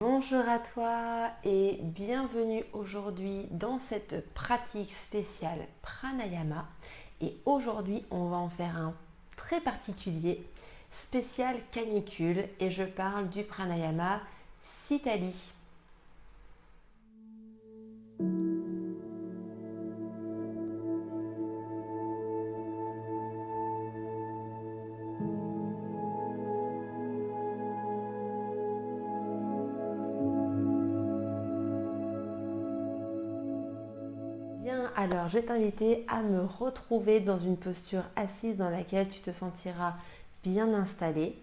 Bonjour à toi et bienvenue aujourd'hui dans cette pratique spéciale pranayama. Et aujourd'hui, on va en faire un très particulier, spécial canicule, et je parle du pranayama Sitali. Bien, alors je vais t'inviter à me retrouver dans une posture assise dans laquelle tu te sentiras bien installé.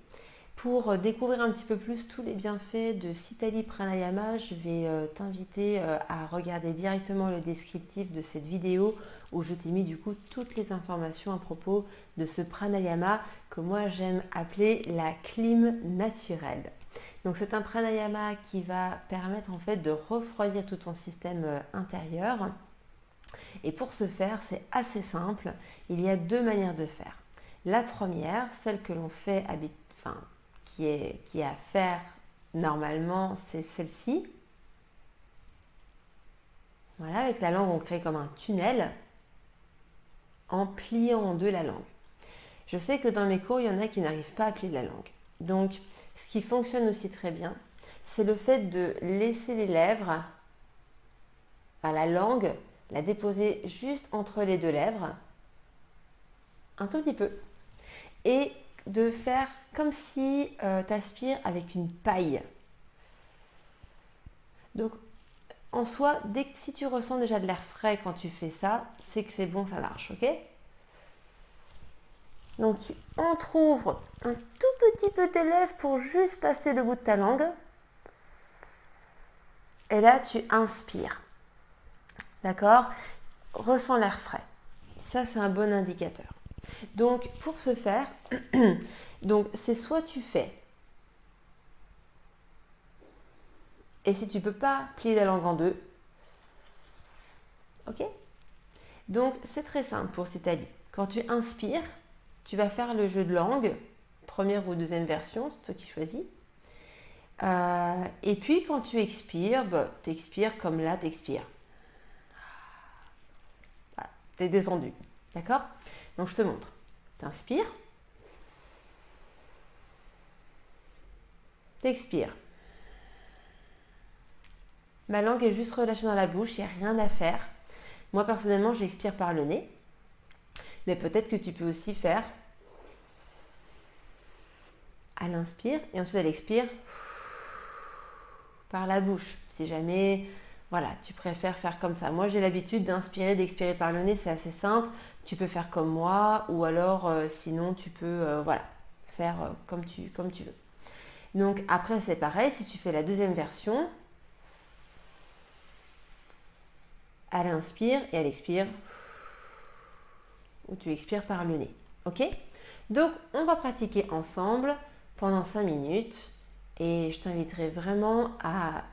Pour découvrir un petit peu plus tous les bienfaits de Sitali Pranayama, je vais t'inviter à regarder directement le descriptif de cette vidéo où je t'ai mis du coup toutes les informations à propos de ce pranayama que moi j'aime appeler la clim naturelle. Donc c'est un pranayama qui va permettre en fait de refroidir tout ton système intérieur. Et pour ce faire, c'est assez simple. Il y a deux manières de faire. La première, celle que l'on fait qui est à faire normalement, c'est celle-ci. Voilà, avec la langue, on crée comme un tunnel en pliant en deux la langue. Je sais que dans mes cours, il y en a qui n'arrivent pas à plier la langue. Donc, ce qui fonctionne aussi très bien, c'est le fait de laisser les lèvres, la langue, la déposer juste entre les deux lèvres, un tout petit peu, et de faire comme si tu aspires avec une paille. Donc, en soi, si tu ressens déjà de l'air frais quand tu fais ça, c'est que c'est bon, ça marche, ok? Donc tu entrouvres un tout petit peu tes lèvres pour juste passer le bout de ta langue. Et là, tu inspires. D'accord? Ressens l'air frais. Ça, c'est un bon indicateur. Donc, pour ce faire, donc c'est soit tu fais, et si tu ne peux pas plier la langue en deux, ok? Donc, c'est très simple pour Sitali. Quand tu inspires, tu vas faire le jeu de langue, première ou deuxième version, c'est toi qui choisis. Et puis quand tu expires, tu expires comme là, tu expires. Voilà, tu es descendu. D'accord? Donc je te montre. Tu inspires. Tu expires. Ma langue est juste relâchée dans la bouche, il n'y a rien à faire. Moi personnellement, j'expire par le nez. Mais peut-être que tu peux aussi faire à l'inspire et ensuite à l'expire par la bouche. Si jamais, voilà, tu préfères faire comme ça. Moi, j'ai l'habitude d'inspirer, d'expirer par le nez, c'est assez simple. Tu peux faire comme moi ou alors sinon tu peux faire comme tu veux. Donc après, c'est pareil, si tu fais la deuxième version, elle inspire et elle expire ou tu expires par le nez. Ok? Donc, on va pratiquer ensemble pendant 5 minutes et je t'inviterai vraiment à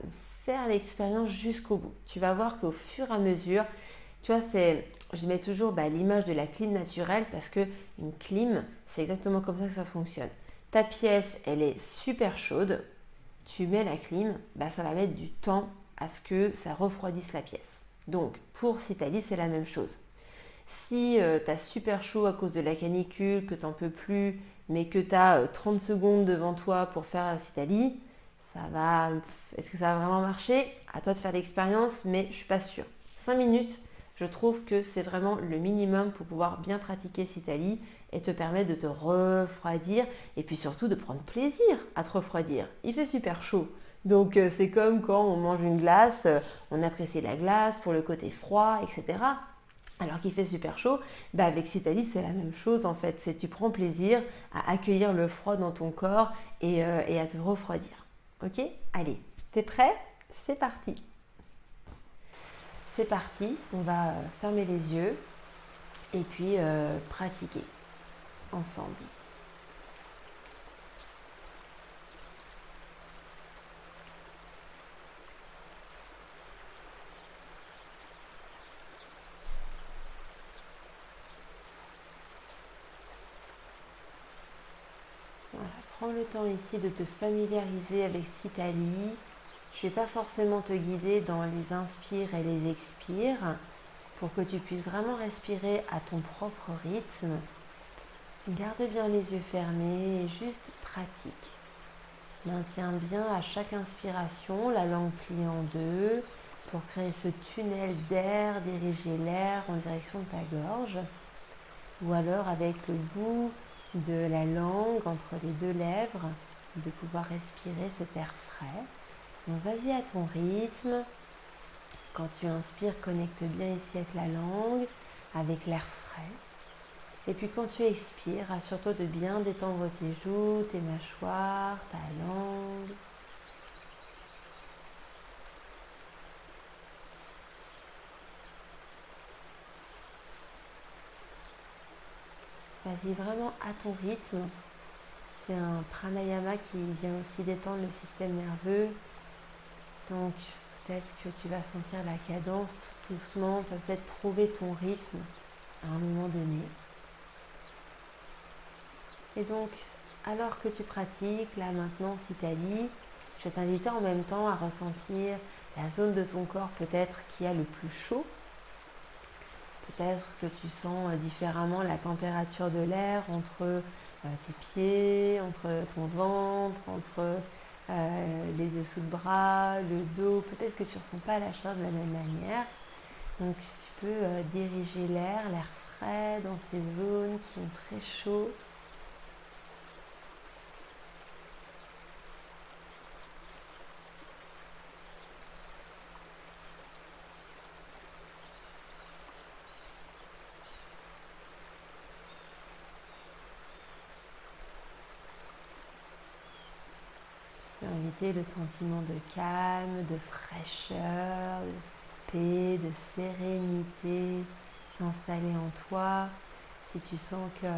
faire l'expérience jusqu'au bout. Tu vas voir qu'au fur et à mesure, tu vois, je mets toujours l'image de la clim naturelle parce que une clim, c'est exactement comme ça que ça fonctionne. Ta pièce, elle est super chaude, tu mets la clim, ça va mettre du temps à ce que ça refroidisse la pièce. Donc, pour Citalis, c'est la même chose. Si tu as super chaud à cause de la canicule, que tu n'en peux plus, mais que tu as 30 secondes devant toi pour faire un Citali, est-ce que ça va vraiment marcher? À toi de faire l'expérience, mais je ne suis pas sûre. 5 minutes, je trouve que c'est vraiment le minimum pour pouvoir bien pratiquer Citali et te permettre de te refroidir et puis surtout de prendre plaisir à te refroidir. Il fait super chaud. Donc c'est comme quand on mange une glace, on apprécie la glace pour le côté froid, etc. Alors qu'il fait super chaud, avec Citalis c'est la même chose en fait, c'est tu prends plaisir à accueillir le froid dans ton corps et à te refroidir. Ok? Allez, t'es prêt? C'est parti. C'est parti, on va fermer les yeux et puis pratiquer ensemble. Voilà, prends le temps ici de te familiariser avec Citali. Je ne vais pas forcément te guider dans les inspires et les expires pour que tu puisses vraiment respirer à ton propre rythme. Garde bien les yeux fermés et juste pratique. Maintiens bien à chaque inspiration la langue pliée en deux pour créer ce tunnel d'air, diriger l'air en direction de ta gorge. Ou alors avec le bout de la langue entre les deux lèvres, de pouvoir respirer cet air frais. Donc vas-y à ton rythme. Quand tu inspires, connecte bien ici avec la langue, avec l'air frais. Et puis quand tu expires, assure-toi de bien détendre tes joues, tes mâchoires, ta langue. Vas-y vraiment à ton rythme. C'est un pranayama qui vient aussi détendre le système nerveux. Donc peut-être que tu vas sentir la cadence tout doucement, peut-être trouver ton rythme à un moment donné. Et donc, alors que tu pratiques, là maintenant, si tu as dit, je vais t'inviter en même temps à ressentir la zone de ton corps peut-être qui a le plus chaud. Peut-être que tu sens différemment la température de l'air entre tes pieds, entre ton ventre, entre les dessous de bras, le dos. Peut-être que tu ne ressens pas la chaleur de la même manière. Donc tu peux diriger l'air frais dans ces zones qui ont très chaud. Tu peux inviter le sentiment de calme, de fraîcheur, de paix, de sérénité s'installer en toi. Si tu sens que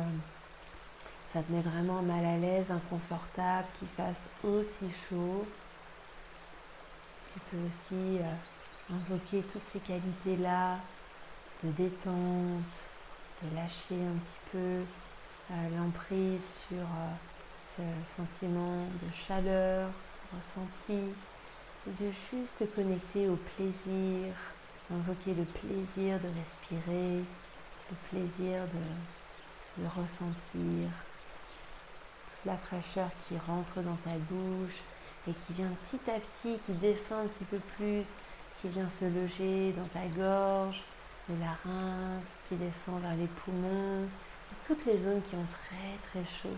ça te met vraiment mal à l'aise, inconfortable, qu'il fasse aussi chaud, tu peux aussi invoquer toutes ces qualités-là de détente, de lâcher un petit peu l'emprise sur ce sentiment de chaleur, ce ressenti, et de juste te connecter au plaisir, invoquer le plaisir de respirer, le plaisir de ressentir la fraîcheur qui rentre dans ta bouche et qui vient petit à petit, qui descend un petit peu plus, qui vient se loger dans ta gorge, le larynx, qui descend vers les poumons, toutes les zones qui ont très très chaud.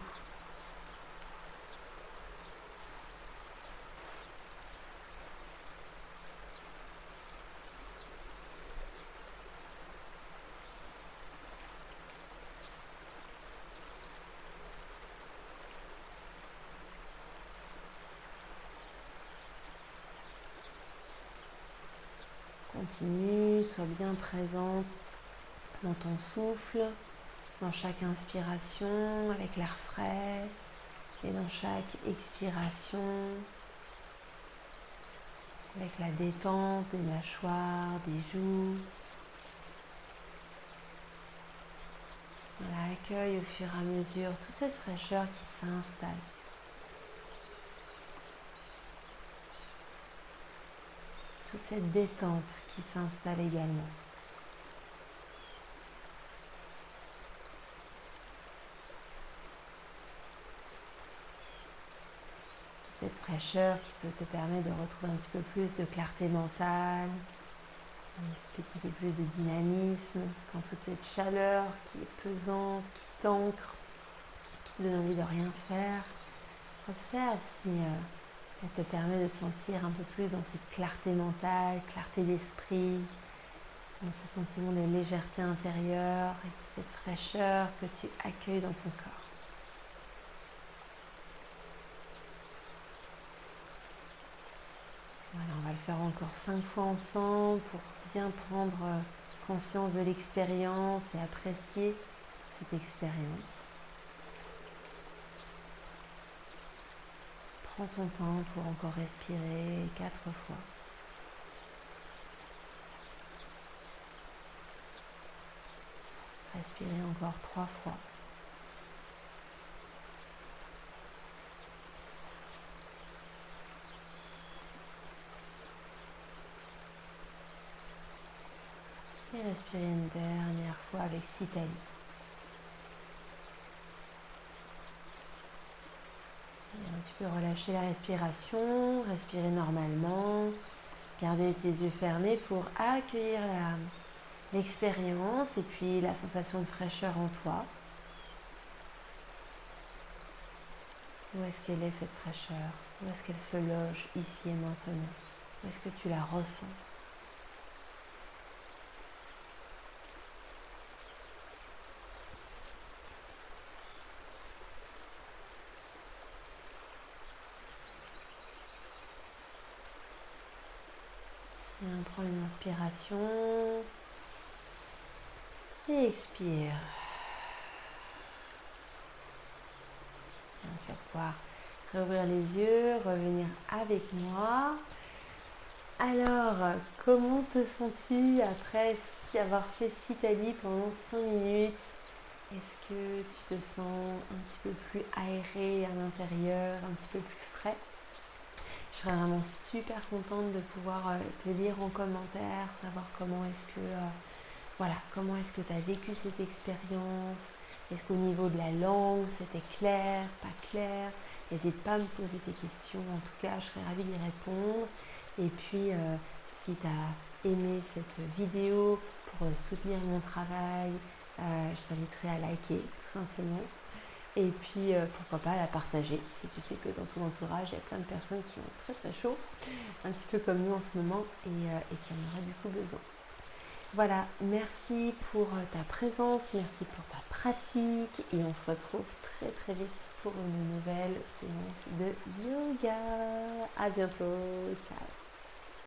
Continue, sois bien présent dans ton souffle, dans chaque inspiration avec l'air frais et dans chaque expiration avec la détente des mâchoires, des joues. Voilà, accueille au fur et à mesure toute cette fraîcheur qui s'installe. Toute cette détente qui s'installe également. Toute cette fraîcheur qui peut te permettre de retrouver un petit peu plus de clarté mentale, un petit peu plus de dynamisme, quand toute cette chaleur qui est pesante, qui t'ancre, qui te donne envie de rien faire. Observe si elle te permet de te sentir un peu plus dans cette clarté mentale, clarté d'esprit, dans ce sentiment de légèreté intérieure et toute cette fraîcheur que tu accueilles dans ton corps. Voilà, on va le faire encore 5 fois ensemble pour bien prendre conscience de l'expérience et apprécier cette expérience. Prends ton temps pour encore respirer 4 fois. Respirez encore 3 fois. Et respirer une dernière fois avec Citali. Tu peux relâcher la respiration, respirer normalement, garder tes yeux fermés pour accueillir l'expérience et puis la sensation de fraîcheur en toi. Où est-ce qu'elle est cette fraîcheur? Où est-ce qu'elle se loge ici et maintenant? Où est-ce que tu la ressens? Et on prend une inspiration et expire. Et on va pouvoir réouvrir les yeux, revenir avec moi. Alors, comment te sens-tu après avoir fait Citali pendant 5 minutes? Est-ce que tu te sens un petit peu plus aéré à l'intérieur, un petit peu plus frais? Je serais vraiment super contente de pouvoir te lire en commentaire, savoir comment est-ce que comment est-ce que tu as vécu cette expérience. Est-ce qu'au niveau de la langue, c'était clair, pas clair? N'hésite pas à me poser tes questions, en tout cas je serais ravie d'y répondre. Et puis si tu as aimé cette vidéo pour soutenir mon travail, je t'inviterai à liker tout simplement. Et puis pourquoi pas la partager si tu sais que dans ton entourage il y a plein de personnes qui ont très très chaud, un petit peu comme nous en ce moment et qui en auraient du coup besoin. Voilà, merci pour ta présence, merci pour ta pratique et on se retrouve très très vite pour une nouvelle séance de yoga. À bientôt, ciao.